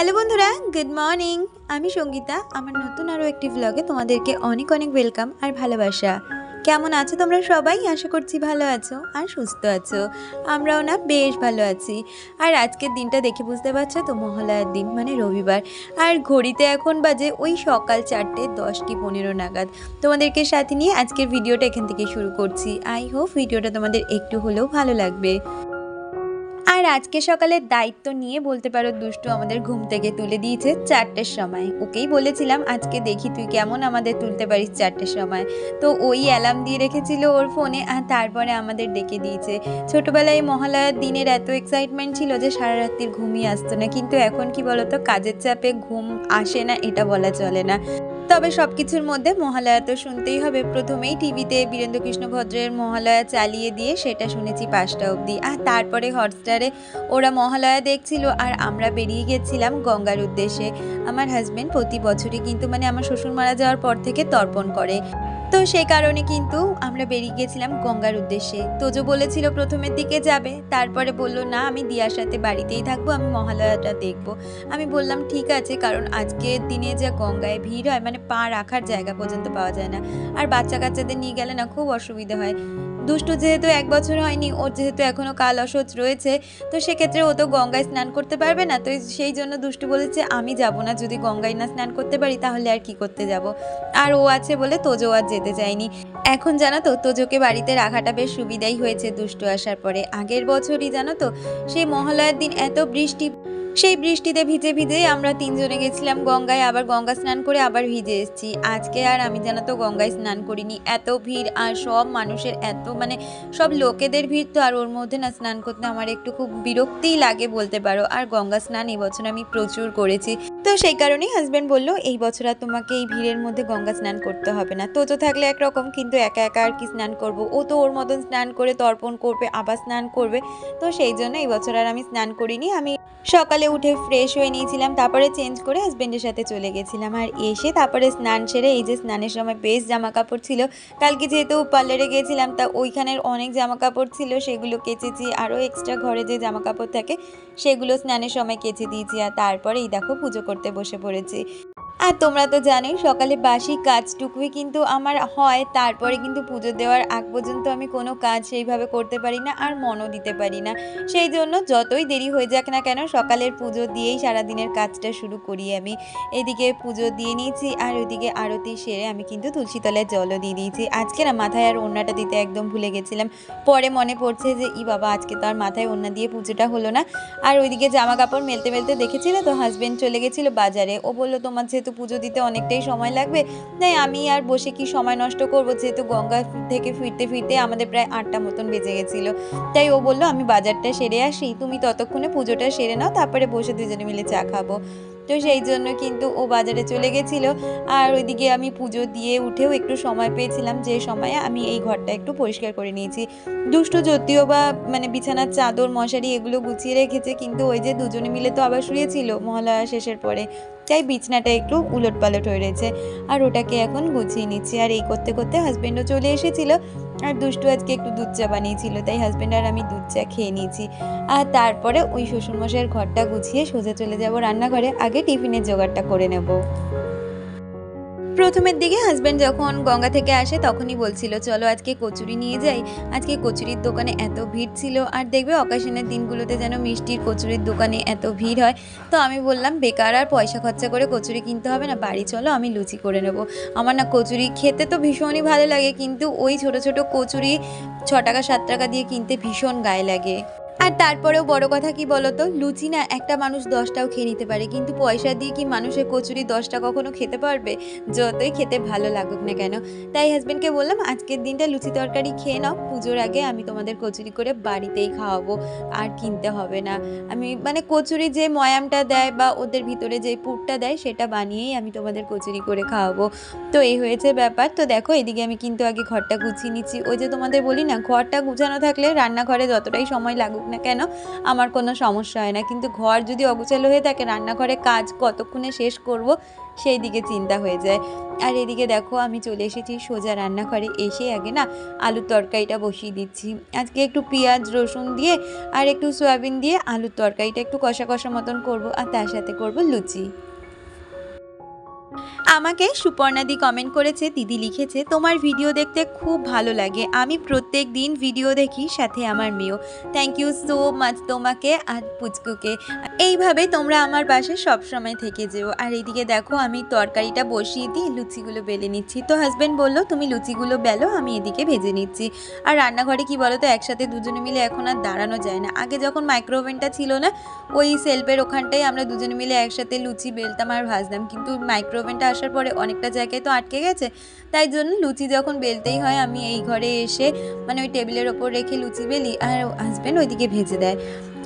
Hello বন্ধুরা, good morning. আমি সঙ্গীতা। আমার নতুন আরও একটি ব্লগে তোমাদেরকে অনেক অনেক ওয়েলকাম আর ভালোবাসা। কেমন আছো তোমরা সবাই? আশা করছি ভালো আছো আর সুস্থ আছো। আমরাও না বেশ ভালো আছি। আর আজকের দিনটা দেখে বুঝতে পারছো তো, মহালয়ার দিন মানে রবিবার। আর ঘড়িতে এখন বাজে ওই সকাল 4:10 কি 15 নাগাদ। তোমাদেরকে সাথে নিয়ে আজকের ভিডিওটা এখান থেকে শুরু করছি। আই হোপ ভিডিওটা তোমাদের একটু হলেও ভালো লাগবে। আর আজকে সকালের দায়িত্ব নিয়ে বলতে পারো দুষ্টু আমাদের ঘুম থেকে তুলে দিয়েছে 4টের সময়। ওকেই বলেছিলাম আজকে দেখি তুই কেমন আমাদের তুলতে পারিস 4টের সময়। তো ওই অ্যালার্ম দিয়ে রেখেছিল ওর ফোনে আর তারপরে আমাদের ডেকে দিয়েছে। ছোটবেলায় মহালয়ার দিনের এত এক্সাইটমেন্ট ছিল যে সারা রাত্রির ঘুমই আসতো না, কিন্তু এখন কি বলতো, কাজের চাপে ঘুম আসে না এটা বলা চলে না। তবে সব কিছুর মধ্যে মহালয়া তো শুনতেই হবে। প্রথমেই টিভিতে বীরেন্দ্রকৃষ্ণ ভদ্রের মহালয়া চালিয়ে দিয়ে সেটা শুনেছি 5টা অবধি। আর তারপরে হটস্টারে ওরা মহালয়া দেখছিল আর আমরা বেরিয়ে গেছিলাম গঙ্গার উদ্দেশ্যে। আমার হাজব্যান্ড প্রতি বছরই কিন্তু আমার শ্বশুর মারা যাওয়ার পর থেকে তর্পণ করে, তো সেই কারণে কিন্তু আমরা বেরিয়ে গেছিলাম গঙ্গার উদ্দেশ্যে। তোজো বলেছিল প্রথমের দিকে যাবে, তারপরে বলল না আমি দিয়ার সাথে বাড়িতেই থাকবো, আমি মহালয়াটা দেখবো। আমি বললাম ঠিক আছে, কারণ আজকের দিনে যা গঙ্গায় ভিড় হয় পা রাখার জায়গা পর্যন্ত পাওয়া যায় না। আর বাচ্চা কাচ্চাদের নিয়ে গেলে না খুব অসুবিধা হয়। দুষ্টু যেহেতু 1 বছর হয়নি, ওর যেহেতু এখনো কাল অসহ্য রয়েছে, তো সেক্ষেত্রে ও তো গঙ্গায় স্নান করতে পারবে না। তো সেই জন্য দুষ্টু বলেছে আমি যাব না, যদি গঙ্গায় না স্নান করতে পারি তাহলে আর কি করতে যাব। আর ও আছে বলে তোজো আর যেতে চায়নি। এখন জানো তো, তোজোকে বাড়িতে রাখাটা বেশ সুবিধাই হয়েছে দুষ্টু আসার পরে। আগের বছরই জানো তো, সেই মহালয়ার দিন এত বৃষ্টি, সেই বৃষ্টিতে ভিজে ভিজে আমরা 3 জনে গেছিলাম গঙ্গায়, আবার গঙ্গা স্নান করে আবার ভিজে এসেছি। আজকে আর আমি জানো তো গঙ্গায় স্নান করিনি, এত ভিড় আর সব মানুষের এত সব লোকেদের ভিড়, তো আর ওর মধ্যে না স্নান করতে আমার একটু খুব বিরক্তিই লাগে বলতে পারো। আর গঙ্গা স্নান এই বছর আমি প্রচুর করেছি, তো সেই কারণেই হাজব্যান্ড বলল এই বছর আর তোমাকে এই ভিড়ের মধ্যে গঙ্গা স্নান করতে হবে না। তোজো থাকলে একরকম, কিন্তু একা একা আর কি স্নান করব, ও তো ওর মতন স্নান করে তর্পণ করবে আবার স্নান করবে। তো সেই জন্য এই বছর আর আমি স্নান করিনি। আমি সকালে উঠে ফ্রেশ হয়ে নিয়েছিলাম, তারপরে চেঞ্জ করে হাজব্যান্ডের সাথে চলে গেছিলাম। আর এসে তারপরে স্নান সেরে, এই যে স্নানের সময় বেশ জামা কাপড় ছিল, কালকে যেহেতু পার্লারে গেছিলাম তা ওইখানের অনেক জামা কাপড় ছিল, সেগুলো কেচেছি। আরও এক্সট্রা ঘরে যে জামা কাপড় থাকে সেগুলো স্নানের সময় কেচে দিয়েছি। আর তারপরে এই দেখো পুজো করতে বসে পড়েছি। আর তোমরা তো জানোই সকালে বাসি কাজটুকুই কিন্তু আমার হয়, তারপরে কিন্তু পুজো দেওয়ার আগ পর্যন্ত আমি কোনো কাজ সেইভাবে করতে পারি না আর মনও দিতে পারি না। সেই জন্য যতই দেরি হয়ে যাক না কেন, সকালের পুজো দিয়েই সারাদিনের কাজটা শুরু করি আমি। এদিকে পুজো দিয়ে নিয়েছি আর ওইদিকে আরতি সেরে আমি কিন্তু তুলসী তলায় জলও দিয়ে দিয়েছি। আজকে না মাথায় আর ওড়নাটা দিতে একদম ভুলে গেছিলাম, পরে মনে পড়ছে যে বাবা আজকে তো আর মাথায় ওড়না দিয়ে পুজোটা হলো না। আর ওইদিকে জামা কাপড় মেলতে মেলতে দেখেছিলে তো হাজব্যান্ড চলে গেছিলো বাজারে। ও বললো তোমার যেহেতু পুজো দিতে অনেকটাই সময় লাগবে, তাই আমি আর বসে কি সময় নষ্ট করব, যেহেতু গঙ্গা থেকে ফিরতে ফিরতে আমাদের প্রায় 8টা মতন বেজে গেছিলো। তাই ও বললো আমি বাজারটা সেরে আসি, তুমি ততক্ষণে পুজোটা সেরে নাও, তারপরে বসে দুজনে মিলে চা খাবো। তো সেই জন্য কিন্তু ও বাজারে চলে গেছিলো। আর ওইদিকে আমি পুজো দিয়ে উঠেও একটু সময় পেয়েছিলাম, যে সময়ে আমি এই ঘরটা একটু পরিষ্কার করে নিয়েছি। দুষ্টু যদিও বা বিছানার চাদর মশারি এগুলো গুছিয়ে রেখেছে, কিন্তু ওই যে দুজনে মিলে তো আবার শুয়েছিল মহালয়া শেষের পরে, তাই বিছনাটা একটু উলট পালট হয়ে রয়েছে। আর ওটাকে এখন গুছিয়ে নিচ্ছি। আর এই করতে করতে হাজব্যান্ডও চলে এসেছিল। আর দুষ্টু আজকে একটু দুধ চা বানিয়েছিল, তাই হাজব্যান্ড আর আমি দুধ চা খেয়ে নিয়েছি। আর তারপরে ওই শ্বশুরমশাইয়ের ঘরটা গুছিয়ে সোজা চলে যাব রান্নাঘরে, আগে টিফিনের জোগাড়টা করে নেব। প্রথমের দিকে হাজব্যান্ড যখন গঙ্গা থেকে আসে তখনই বলছিল চলো আজকে কচুরি নিয়ে যাই। আজকে কচুরির দোকানে এত ভিড় ছিল, আর দেখবে অকেশনের দিনগুলোতে যেন মিষ্টির কচুরির দোকানে এত ভিড় হয়। তো আমি বললাম বেকার আর পয়সা খরচা করে কচুরি কিনতে হবে না, বাড়ি চলো আমি লুচি করে নেব। আমার না কচুরি খেতে তো ভীষণই ভালো লাগে, কিন্তু ওই ছোট ছোট কচুরি 6 টাকা 7 টাকা দিয়ে কিনতে ভীষণ গায়ে লাগে। আর তারপরেও বড় কথা কি বলতো, লুচি না একটা মানুষ 10টাও খেয়ে নিতে পারে, কিন্তু পয়সা দিয়ে কি মানুষের কচুরি 10টা কখনো খেতে পারবে, যতই খেতে ভালো লাগুক না কেন। তাই হাজব্যান্ডকে বললাম আজকের দিনটা লুচি তরকারি খেয়ে নাও, পুজোর আগে আমি তোমাদের কচুরি করে বাড়িতেই খাওয়াবো, আর কিনতে হবে না। আমি কচুরি যে ময়ামটা দেয় বা ওদের ভিতরে যে পুরটা দেয় সেটা বানিয়েই আমি তোমাদের কচুরি করে খাওয়াবো। তো এই হয়েছে ব্যাপার। তো দেখো এদিকে আমি কিন্তু আগে ঘরটা গুছিয়ে নিচ্ছি। ওই যে তোমাদের বলি না, ঘরটা গুছানো থাকলে রান্নাঘরে যতটাই সময় লাগুক থাকুক না কেন আমার কোনো সমস্যা হয় না, কিন্তু ঘর যদি অগোছালো হয়ে থাকে রান্নাঘরে কাজ কতক্ষণে শেষ করব সেই দিকে চিন্তা হয়ে যায়। আর এদিকে দেখো আমি চলে এসেছি সোজা রান্নাঘরে, এসে আগে না আলুর তরকারিটা বসিয়ে দিচ্ছি। আজকে একটু পেঁয়াজ রসুন দিয়ে আর একটু সয়াবিন দিয়ে আলুর তরকারিটা একটু কষা কষা মতন করব, আর তার সাথে করব লুচি। আমাকে সুপর্ণাদি কমেন্ট করেছে, দিদি লিখেছে তোমার ভিডিও দেখতে খুব ভালো লাগে, আমি প্রত্যেক দিন ভিডিও দেখি, সাথে আমার মেয়েও। থ্যাংক ইউ সো মাচ তোমাকে আর পুচকুকে, এইভাবে তোমরা আমার পাশে সবসময় থেকে যেও। আর এইদিকে দেখো আমি তরকারিটা বসিয়ে দিয়ে লুচিগুলো বেলে নিচ্ছি। তো হাজব্যান্ড বললো তুমি লুচিগুলো বেলো, আমি এদিকে ভেজে নিচ্ছি। আর রান্নাঘরে কি বলো তো, একসাথে দুজনে মিলে এখন আর দাঁড়ানো যায় না। আগে যখন মাইক্রোওভেনটা ছিল না, ওই সেলফের ওখানটাই আমরা দুজনে মিলে একসাথে লুচি বেলতাম আর ভাজতাম, কিন্তু মাইক্রোওভেনটা আসার পরে অনেকটা জায়গায় তো আটকে গেছে, তাই জন্য লুচি যখন বেলতেই হয় আমি এই ঘরে এসে মানে ওই টেবিলের ওপর রেখে লুচি বেলি, আর হাজব্যান্ড ওইদিকে ভেজে দেয়।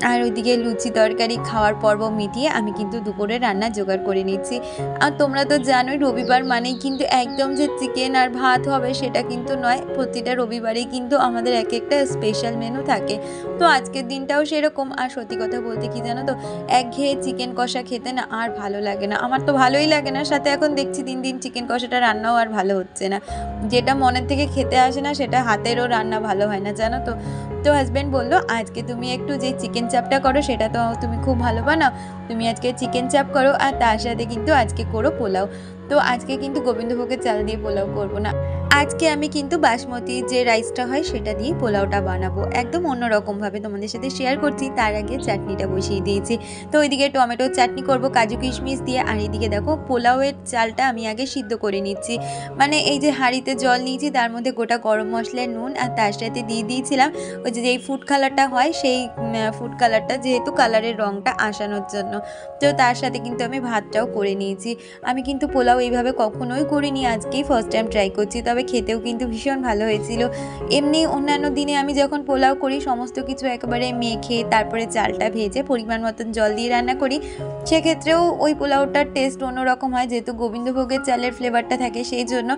আর ওইদিকে লুচি তরকারি খাওয়ার পর্ব মিটিয়ে আমি কিন্তু দুপুরে রান্না জোগাড় করে নিচ্ছি। আর তোমরা তো জানোই রবিবার মানেই কিন্তু একদম যে চিকেন আর ভাত হবে সেটা কিন্তু নয়, প্রতিটা রবিবারেই কিন্তু আমাদের এক একটা স্পেশাল মেনু থাকে। তো আজকের দিনটাও সেরকম। আর সত্যি কথা বলতে কি জানো তো, একঘেয়ে চিকেন কষা খেতে না আর ভালো লাগে না, আমার তো ভালোই লাগে না। সাথে এখন দেখছি দিন দিন চিকেন কষাটা রান্নাও আর ভালো হচ্ছে না, যেটা মনের থেকে খেতে আসে না সেটা হাতেরও রান্না ভালো হয় না জানো তো। তো হাজব্যান্ড বললো আজকে তুমি একটু যে চিকেন চাপটা করো সেটা তো তুমি খুব ভালো বানাও, তুমি আজকে চিকেন চাপ করো, আর তার সাথে কিন্তু আজকে করো পোলাও। তো আজকে কিন্তু গোবিন্দভোগের চাল দিয়ে পোলাও করবো না, আজকে আমি কিন্তু বাসমতি যে রাইসটা হয় সেটা দিয়ে পোলাওটা বানাবো, একদম অন্যরকমভাবে তোমাদের সাথে শেয়ার করছি। তার আগে চাটনিটা বসিয়ে দিয়েছি। তো ওইদিকে টমেটোর চাটনি করব কাজু কিশমিশ দিয়ে, আর এইদিকে দেখো পোলাওয়ের চালটা আমি আগে সিদ্ধ করে নিচ্ছি। মানে এই যে হাঁড়িতে জল নিয়েছি, তার মধ্যে গোটা গরম মশলা, নুন, আর তার সাথে দিয়ে দিয়েছিলাম ওই যে যেই ফুড কালারটা হয় সেই ফুড কালারটা, যেহেতু কালারের রঙটা আসানোর জন্য। তো তার সাথে কিন্তু আমি ভাতটাও করে নিয়েছি। আমি কিন্তু পোলাও এইভাবে কখনোই করিনি, আজকেই ফার্স্ট টাইম ট্রাই করছি, তবে খেতেও কিন্তু ভীষণ ভালো হয়েছিল। এমনি অন্যান্য দিনে আমি যখন পোলাও করি সমস্ত কিছু একেবারে মেখে তারপরে চালটা ভেজে পরিমাণ মতন জল দিয়ে রান্না করি, সেক্ষেত্রেও ওই পোলাওটার টেস্ট অন্যরকম হয়, যেহেতু গোবিন্দভোগের চালের ফ্লেভারটা থাকে সেই জন্য।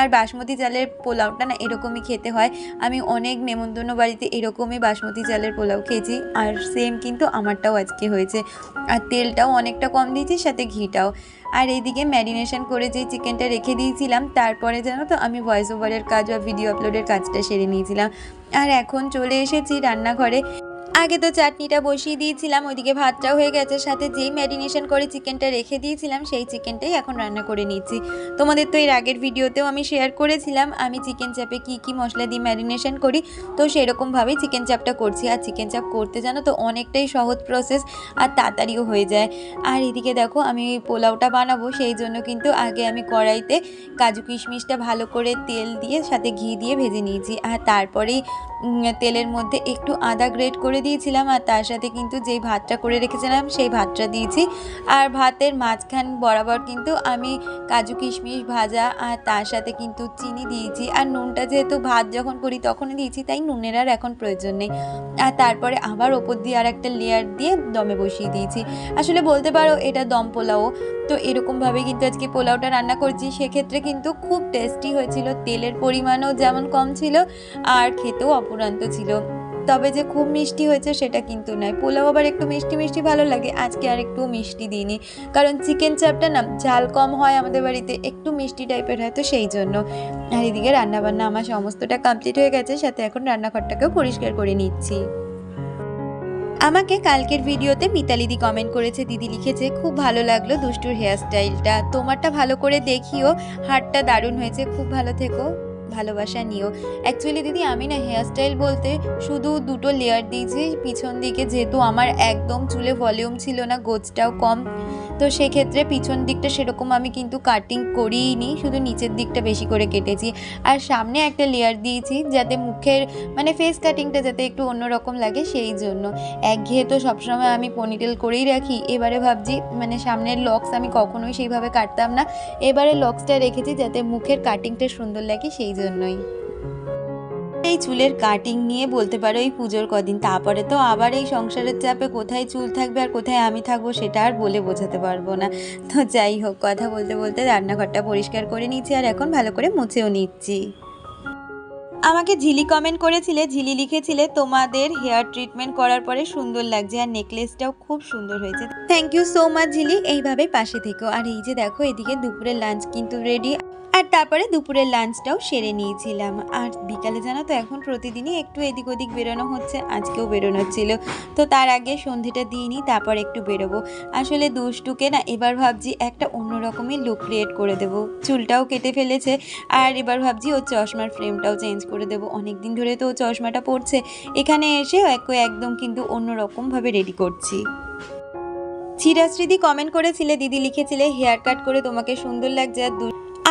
আর বাসমতি চালের পোলাওটা না এরকমই খেতে হয়, আমি অনেক নেমন্তন্ন বাড়িতে এরকমই বাসমতি চালের পোলাও খেয়েছি, আর সেম কিন্তু আমারটাও আজকে হয়েছে। আর তেলটাও অনেকটা কম দিয়েছি, সাথে ঘিটাও। আর এইদিকে ম্যারিনেশন করে যে চিকেনটা রেখে দিয়েছিলাম, তারপরে জানো তো আমি ভয়েস ওভারের কাজ বা ভিডিও আপলোডের কাজটা সেরে নিয়েছিলাম। আর এখন চলে এসেছি রান্নাঘরে। আগে তো চাটনিটা বসিয়ে দিয়েছিলাম, ওইদিকে ভাতটাও হয়ে গেছে, সাথে যেই ম্যারিনেশন করে চিকেনটা রেখে দিয়েছিলাম সেই চিকেনটাই এখন রান্না করে নিচ্ছি। তোমাদের তো এর আগের ভিডিওতেও আমি শেয়ার করেছিলাম আমি চিকেন চাপে কি মশলা দিয়ে ম্যারিনেশন করি, তো সেরকমভাবেই চিকেন চাপটা করছি। আর চিকেন চাপ করতে জানো তো অনেকটাই সহজ প্রসেস, আর তাড়াতাড়িও হয়ে যায়। আর এদিকে দেখো আমি পোলাওটা বানাবো, সেই জন্য কিন্তু আগে আমি কড়াইতে কাজু কিশমিশটা ভালো করে তেল দিয়ে সাথে ঘি দিয়ে ভেজে নিয়েছি, আর তারপরেই তেলের মধ্যে একটু আদা গ্রেট করে দিয়েছিলাম, আর তার সাথে কিন্তু যেই ভাতটা করে রেখেছিলাম সেই ভাতটা দিয়েছি। আর ভাতের মাঝখান বরাবর কিন্তু আমি কাজু কিশমিশ ভাজা আর তার সাথে কিন্তু চিনি দিয়েছি, আর নুনটা যেহেতু ভাত যখন করি তখনই দিয়েছি, তাই নুনের আর এখন প্রয়োজন নেই। আর তারপরে আবার ওপর দিয়ে আর একটা লেয়ার দিয়ে দমে বসিয়ে দিয়েছি। আসলে বলতে পারো এটা দম পোলাও। তো এরকমভাবে কিন্তু আজকে পোলাওটা রান্না করছি, সেক্ষেত্রে কিন্তু খুব টেস্টি হয়েছিল, তেলের পরিমাণও যেমন কম ছিল আর খেতেও অপূর্ব ছিল। তবে যে খুব মিষ্টি হয়েছে সেটা কিন্তু নয়, পোলাও আবার একটু মিষ্টি মিষ্টি ভালো লাগে, আজকে আর একটু মিষ্টি দিইনি, কারণ চিকেন চাপটা না ঝাল কম হয় আমাদের বাড়িতে, একটু মিষ্টি টাইপের হয়, তো সেই জন্য। আর এদিকে রান্নাবান্না আমার সমস্তটা কমপ্লিট হয়ে গেছে, সাথে এখন রান্নাঘরটাকেও পরিষ্কার করে নিচ্ছি। আমাকে কালকের ভিডিওতে মিতালিদি কমেন্ট করেছে, দিদি লিখেছে খুব ভালো লাগলো দুষ্টুর হেয়ারস্টাইলটা, তোমারটা ভালো করে দেখিও, হাতটা দারুণ হয়েছে, খুব ভালো থেকো, ভালোবাসা নিও। অ্যাকচুয়ালি দিদি আমি না হেয়ারস্টাইল বলতে শুধু দুটো লেয়ার দিয়েছি পিছন দিকে, যেহেতু আমার একদম চুলে ভলিউম ছিল না, গোছটাও কম, তো সেক্ষেত্রে পিছন দিকটা সেরকম আমি কিন্তু কাটিং করিনি, শুধু নিচের দিকটা বেশি করে কেটেছি। আর সামনে একটা লেয়ার দিয়েছি যাতে মুখের মানে ফেস কাটিংটা যাতে একটু অন্যরকম লাগে, সেই জন্য। একঘেয়ে তো সবসময় আমি পনিটেল করেই রাখি, এবারে ভাবছি মানে সামনের লক্স আমি কখনোই সেইভাবে কাটতাম না, এবারে লক্সটা রেখেছি যাতে মুখের কাটিংটা সুন্দর লাগে, সেই জন্যই। এই চুলের কাটিং নিয়ে বলতে পারো এই পুজোর কদিন, তারপরে তো আবার এই সংসারের চাপে কোথায় চুল থাকবে আর কোথায় আমি থাকবো সেটা আর বলে বোঝাতে পারবো না। তো যাই হোক, কথা বলতে বলতে রান্নাঘরটা পরিষ্কার করে নিচ্ছি, আর এখন ভালো করে মুছেও নিচ্ছি। আমাকে ঝিলি কমেন্ট করেছিলে, ঝিলি লিখেছিলে তোমাদের হেয়ার ট্রিটমেন্ট করার পরে সুন্দর লাগছে আর নেকলেসটাও খুব সুন্দর হয়েছে। থ্যাংক ইউ সো মাচ ঝিলি, এইভাবে পাশে থেকো। আর এই যে দেখো এদিকে দুপুরের লাঞ্চ কিন্তু রেডি, আর তারপরে দুপুরের লাঞ্চটাও সেরে নিয়েছিলাম। আর বিকালে জানো তো এখন প্রতিদিনই একটু এদিক ওদিক বেরোনো হচ্ছে, আজকেও বেরোনো ছিল। তো তার আগে সন্ধ্যেটা দিয়ে নিই, তারপর একটু বেরোবো। আসলে দুষ্টুকে না এবার ভাবছি একটা অন্যরকমই লুক ক্রিয়েট করে দেবো। চুলটাও কেটে ফেলেছে, আর এবার ভাবছি ওর চশমার ফ্রেমটাও চেঞ্জ করে দেবো। অনেক দিন ধরে তো ও চশমাটা পরছে, এখানে এসে ওকে একদম কিন্তু অন্যরকমভাবে রেডি করছি। চিরাশ্রীদি কমেন্ট করেছিলে, দিদি লিখেছিলে হেয়ার কাট করে তোমাকে সুন্দর লাগছে,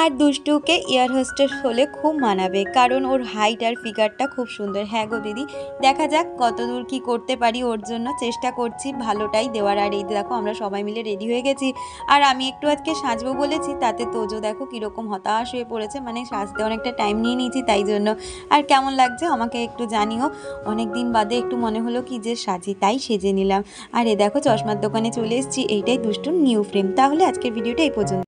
আর দুষ্টুকে এয়ার হোস্টেস হলে খুব মানাবে, কারণ ওর হাইট আর ফিগারটা খুব সুন্দর। হ্যাঁ গো দিদি, দেখা যাক কতদূর কি করতে পারি, ওর জন্য চেষ্টা করছি ভালোটাই দেওয়ার। আর এই দেখো আমরা সবাই মিলে রেডি হয়ে গেছি, আর আমি একটু আজকে সাজবো বলেছি, তাতে তোজো দেখো কীরকম হতাশ হয়ে পড়েছে, মানে সাজতে অনেকটা টাইম নিয়ে নিয়েছি তাই জন্য। আর কেমন লাগছে আমাকে একটু জানিও, অনেক দিন বাদে একটু মনে হলো কি যে সাজি, তাই সেজে নিলাম। আর এ দেখো চশমার দোকানে চলে এসেছি, এইটাই দুষ্টুর নিউ ফ্রেম। তাহলে আজকের ভিডিওটা এই পর্যন্ত।